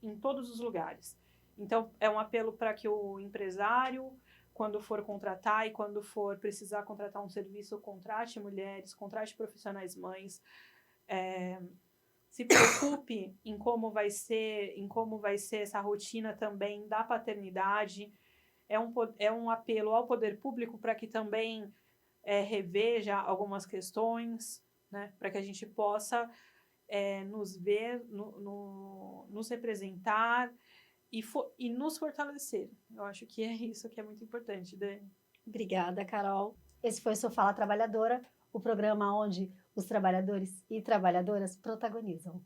em todos os lugares. Então é um apelo para que o empresário, quando for contratar e quando for precisar contratar um serviço, contrate mulheres, contrate profissionais mães, se preocupe em como vai ser essa rotina também da paternidade. É um apelo ao poder público para que também reveja algumas questões, né, para que a gente possa nos ver, nos representar e nos fortalecer. Eu acho que é isso que é muito importante, Dani. Obrigada, Carol. Esse foi o seu Fala Trabalhadora, o programa onde os trabalhadores e trabalhadoras protagonizam.